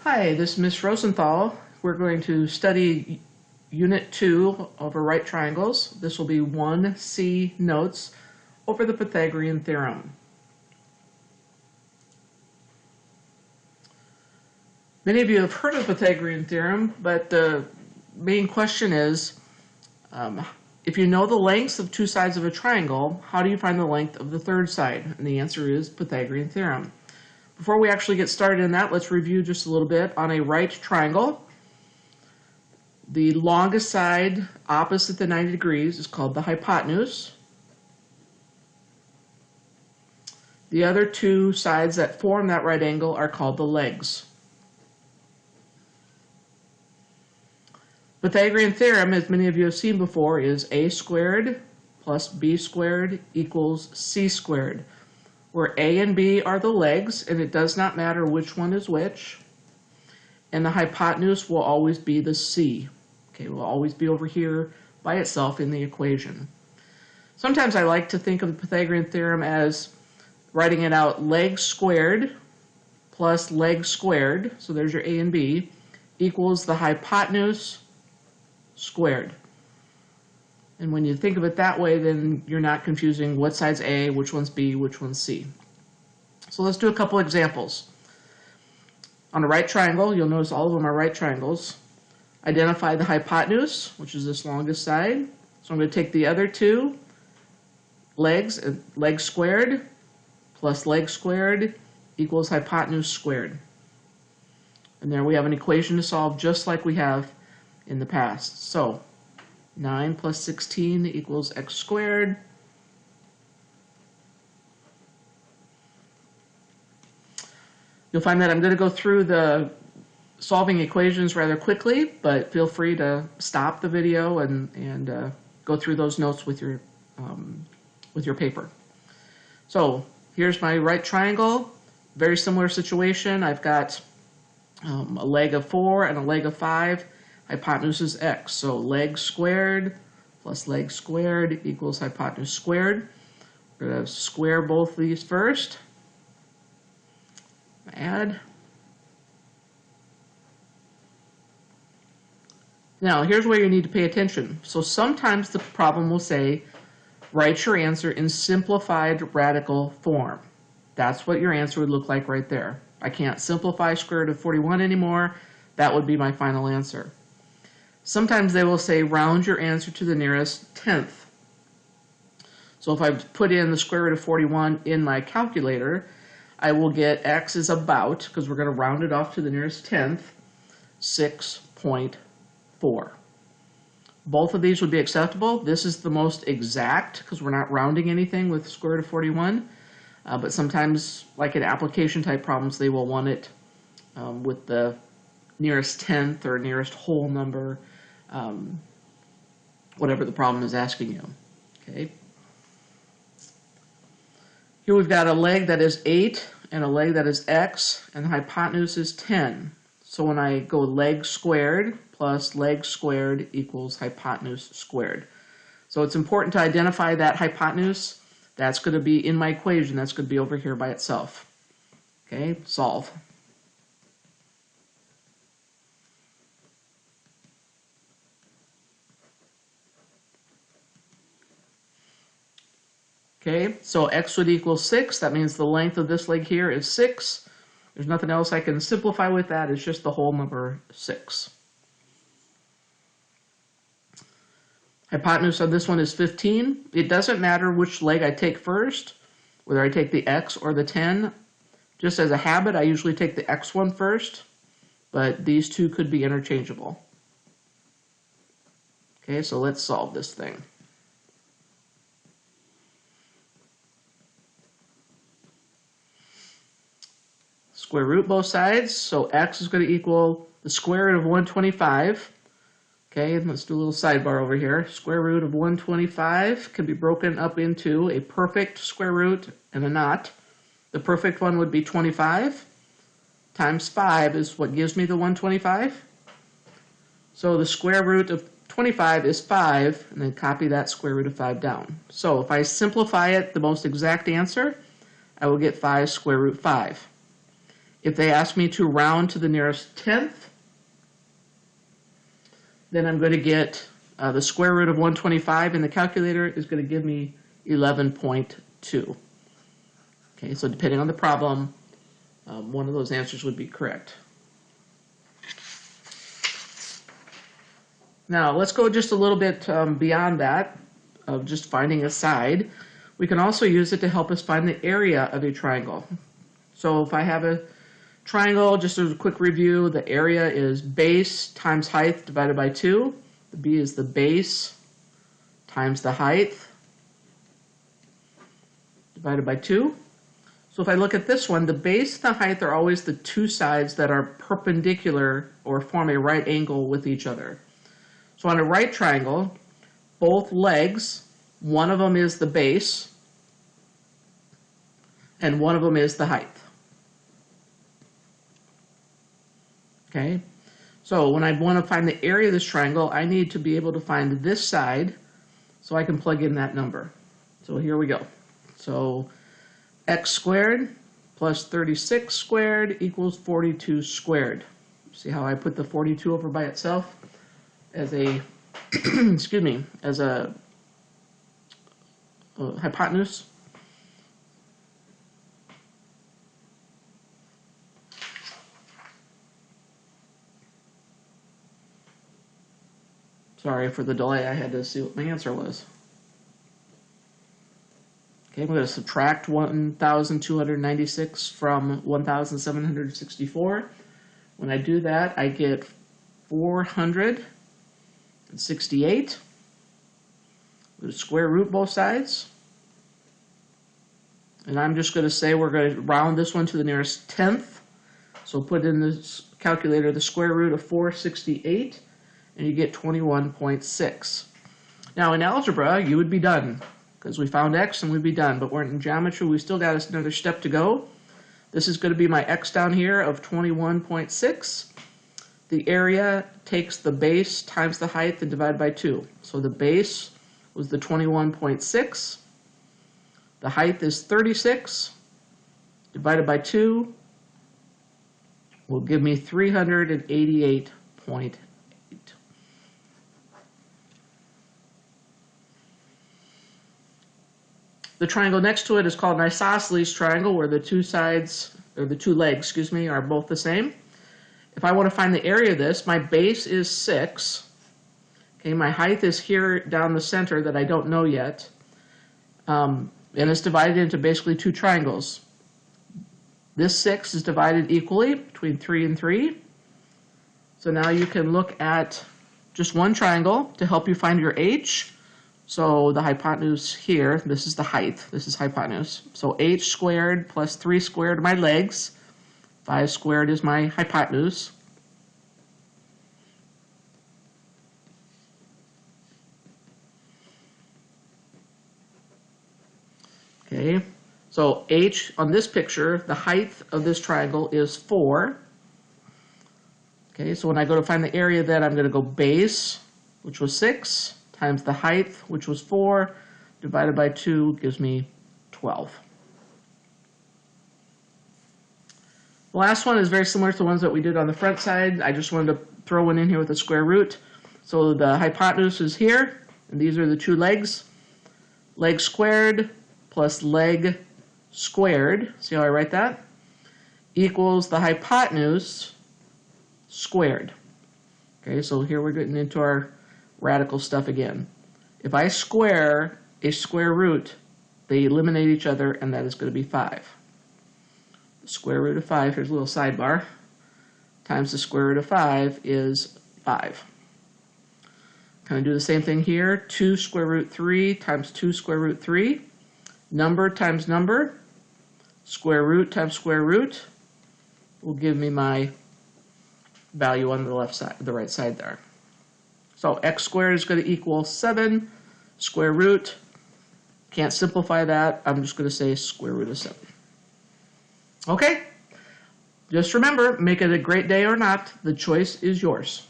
Hi, this is Ms. Rosenthal. We're going to study Unit 2 over right triangles. This will be 1C notes over the Pythagorean Theorem. Many of you have heard of the Pythagorean Theorem, but the main question is, if you know the lengths of two sides of a triangle, how do you find the length of the third side? And the answer is Pythagorean Theorem. Before we actually get started in that, let's review just a little bit. On a right triangle, the longest side opposite the 90 degrees is called the hypotenuse. The other two sides that form that right angle are called the legs. Pythagorean theorem, as many of you have seen before, is a squared plus b squared equals c squared, where a and b are the legs, and it does not matter which one is which, and the hypotenuse will always be the c. Okay, will always be over here by itself in the equation. Sometimes I like to think of the Pythagorean theorem as writing it out leg squared plus leg squared, so there's your a and b, equals the hypotenuse squared. And when you think of it that way, then you're not confusing what side's A, which one's B, which one's C. So let's do a couple examples. On a right triangle, you'll notice all of them are right triangles. Identify the hypotenuse, which is this longest side. So I'm going to take the other two legs, leg squared plus leg squared equals hypotenuse squared. And there we have an equation to solve just like we have in the past. So 9 plus 16 equals x squared. You'll find that I'm going to go through the solving equations rather quickly, but feel free to stop the video and go through those notes with your paper. So here's my right triangle. Very similar situation. I've got a leg of 4 and a leg of 5. Hypotenuse is x, so leg squared plus leg squared equals hypotenuse squared. We're going to square both these first. Add. Now, here's where you need to pay attention. So sometimes the problem will say, write your answer in simplified radical form. That's what your answer would look like right there. I can't simplify square root of 41 anymore. That would be my final answer. Sometimes they will say round your answer to the nearest tenth. So if I put in the square root of 41 in my calculator, I will get x is about, because we're going to round it off to the nearest tenth, 6.4. Both of these would be acceptable. This is the most exact because we're not rounding anything with square root of 41. But sometimes, like in application type problems, they will want it with the nearest tenth or nearest whole number, whatever the problem is asking you. Okay. Here we've got a leg that is 8 and a leg that is x, and the hypotenuse is 10. So when I go leg squared plus leg squared equals hypotenuse squared. So it's important to identify that hypotenuse. That's going to be in my equation. That's going to be over here by itself. Okay, solve. Okay, so x would equal 6. That means the length of this leg here is 6. There's nothing else I can simplify with that. It's just the whole number 6. Hypotenuse on this one is 15. It doesn't matter which leg I take first, whether I take the x or the 10. Just as a habit, I usually take the x one first, but these two could be interchangeable. Okay, so let's solve this thing. Square root both sides, so x is going to equal the square root of 125. Okay, and let's do a little sidebar over here. Square root of 125 can be broken up into a perfect square root and a not. The perfect one would be 25 times 5 is what gives me the 125. So the square root of 25 is 5, and then copy that square root of 5 down. So if I simplify it, the most exact answer, I will get 5 square root 5. If they ask me to round to the nearest tenth, then I'm going to get the square root of 125 in the calculator is going to give me 11.2. Okay, so depending on the problem, one of those answers would be correct. Now, let's go just a little bit beyond that, of just finding a side. We can also use it to help us find the area of a triangle. So if I have a triangle, just as a quick review, the area is base times height divided by 2. The B is the base times the height divided by 2. So if I look at this one, the base and the height are always the two sides that are perpendicular or form a right angle with each other. So on a right triangle, both legs, one of them is the base and one of them is the height. Okay, so when I want to find the area of this triangle, I need to be able to find this side so I can plug in that number. So here we go. So x squared plus 36 squared equals 42 squared. See how I put the 42 over by itself as a, excuse me, as a hypotenuse? Sorry for the delay, I had to see what my answer was. Okay, I'm going to subtract 1,296 from 1,764. When I do that, I get 468. I'm going to square root both sides. And I'm just going to say we're going to round this one to the nearest tenth. So put in this calculator the square root of 468. And you get 21.6. Now in algebra, you would be done, because we found x and we'd be done, but we're in geometry, we still got another step to go. This is going to be my x down here of 21.6. The area takes the base times the height and divided by 2. So the base was the 21.6. The height is 36. Divided by 2 will give me 388.8. The triangle next to it is called an isosceles triangle, where the two sides, or the two legs, excuse me, are both the same. If I want to find the area of this, my base is 6. Okay, my height is here down the center that I don't know yet. And it's divided into basically two triangles. This 6 is divided equally between 3 and 3. So now you can look at just one triangle to help you find your h. So the hypotenuse here, this is the height, this is hypotenuse. So h squared plus 3 squared are my legs, 5 squared is my hypotenuse. Okay, so h on this picture, the height of this triangle is 4. Okay, so when I go to find the area, then I'm going to go base, which was 6, times the height, which was 4, divided by 2 gives me 12. The last one is very similar to the ones that we did on the front side. I just wanted to throw one in here with a square root. So the hypotenuse is here, and these are the two legs. Leg squared plus leg squared, see how I write that? Equals the hypotenuse squared. Okay, so here we're getting into our radical stuff again. If I square a square root, they eliminate each other, and that is going to be 5. The square root of 5, here's a little sidebar, times the square root of 5 is 5. Kind of do the same thing here. 2 square root 3 times 2 square root 3. Number times number. Square root times square root will give me my value on the left side, the right side there. So x squared is going to equal 7, square root. Can't simplify that. I'm just going to say square root of 7. Okay? Just remember, make it a great day or not, the choice is yours.